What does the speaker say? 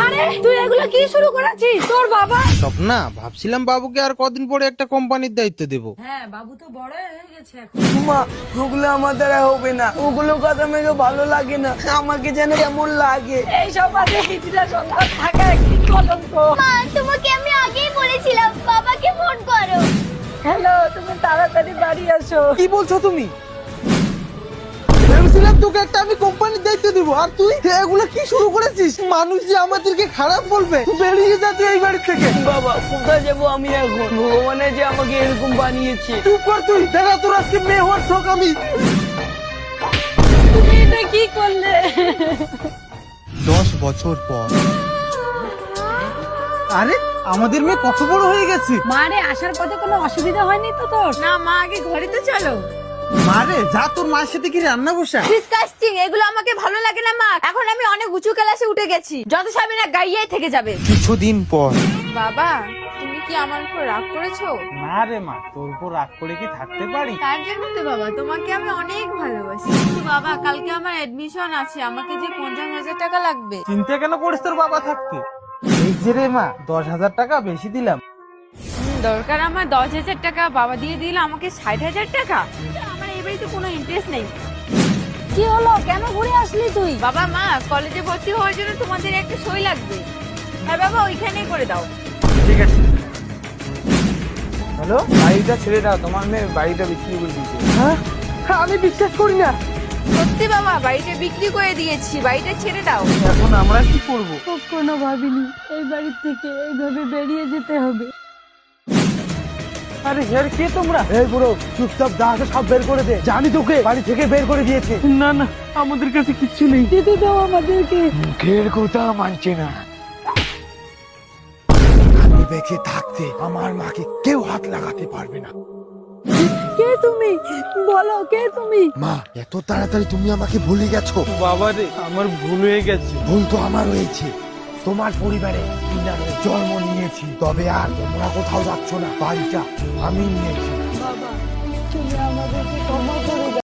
আরে তুই এগুলো কি শুরু করেছিস? তোর বাবা স্বপ্না, ভাবছিলাম বাবুকে আর কদিন পরে একটা কোম্পানির দায়িত্ব দেব। হ্যাঁ, বাবু তো বড় হয়ে গেছে এখন। মা, ওগুলো আমার দ্বারা হবে না। ওগুলো কথা মেরে ভালো লাগে না, আমাকে যেন কেমন লাগে। এইসব বাজে কিছুটা সন্তান থাকা একটি কলঙ্ক। মা, তোমাকে আমি আগেই বলেছিলাম বাবাকে ফোন করো। হ্যালো, তুমি তাড়াতাড়ি বাড়ি আসো। কি বলছো তুমি? ভেবেছিলাম তোকে একটা আমি কোম্পানির দায়িত্ব দেবো, আর তুই এগুলো কি শুরু করেছিস? মানুষ যে আমাদেরকে খারাপ বলবে। তুই বেরিয়ে যা তুই এই বাড়ি থেকে। বাবা, কোথায় যাবো আমি এখন? ভগবানে যে আমাকে এরকম বানিয়েছে। চুপ কর তুই। দেখা তোর আজকে মেয়ে হওয়ার শখ আমি। তুমি এটা কি করলে? 10 বছর পর। আরে আমাদের মেয়ে কত বড় হয়ে গেছে। মারে আসার পথে কোনো অসুবিধা হয়নি তো তোর? না মা, আগে ঘরে তো চলো। মারে যা, তোর মায়ের সাথে কি রান্না বসা। ডিসকাস্টিং, এগুলো আমাকে ভালো লাগে না মা। এখন আমি অনেক উঁচু ক্লাসে উঠে গেছি, যত সবই না গাইয়াই থেকে যাবে। কিছুদিন পর। বাবা, তুমি কি আমার উপর রাগ করেছো? না রে মা, তোর উপর রাগ করে কি থাকতে পারি? তার জন্য তো বাবা তোমাকে আমি অনেক ভালোবাসি। কিন্তু বাবা, কালকে আমার এডমিশন আছে, আমাকে যে 50,000 টাকা লাগবে। চিন্তা কেন করিস তোর বাবা থাকতে? এই যে রে মা, 10,000 টাকা বেশি দিলাম। দরকার আমার 10,000 টাকা, বাবা দিয়ে দিল আমাকে 60,000 টাকা। আমার এই বাড়িতে কোনো ইন্টারেস্ট নেই। কি হলো, কেন ঘুরে আসলি তুই? বাবা, মা, কলেজে ভর্তি হওয়ার জন্য তোমাদের একটা সই লাগবে। হ্যাঁ বাবা, ওইখানেই করে দাও। ঠিক আছে। হ্যালো, বাড়িটা ছেড়ে দাও, তোমার মেয়ে বাড়িটা বিক্রি করে দিয়েছে। হ্যাঁ, আমি বিশ্বাস করি না। সত্যি বাবা, বাড়িটা বিক্রি করে দিয়েছি, বাড়িটা ছেড়ে দাও। এখন আমরা কি করব? কখনো ভাবিনি এই বাড়ি থেকে এইভাবে বেরিয়ে যেতে হবে। আরে হের কে তোমরা? এই বুড়ো, চুপচাপ যা আছে সব বের করে দে। জানি তোকে বাড়ি থেকে বের করে দিয়েছে। না না, আমাদের কাছে কিচ্ছু নেই। দিতে দাও আমাদেরকে। মুখের কথা মানছে না। আমি বেঁচে থাকতে আমার মাকে কেউ হাত লাগাতে পারবে না। কে তুমি? বলো, কে তুমি? মা, এত তাড়াতাড়ি তুমি আমাকে ভুলে গেছো? বাবা রে, আমার ভুল হয়ে গেছে। ভুল তো আমার হয়েছে। তোমার পরিবারে কি নামে জন্ম নিয়েছি, তবে আর তোমরা কোথাও যাচ্ছ না। বাড়িটা আমি নিয়েছি। বাবা, তুমি আমাদেরকে ক্ষমা করে দাও।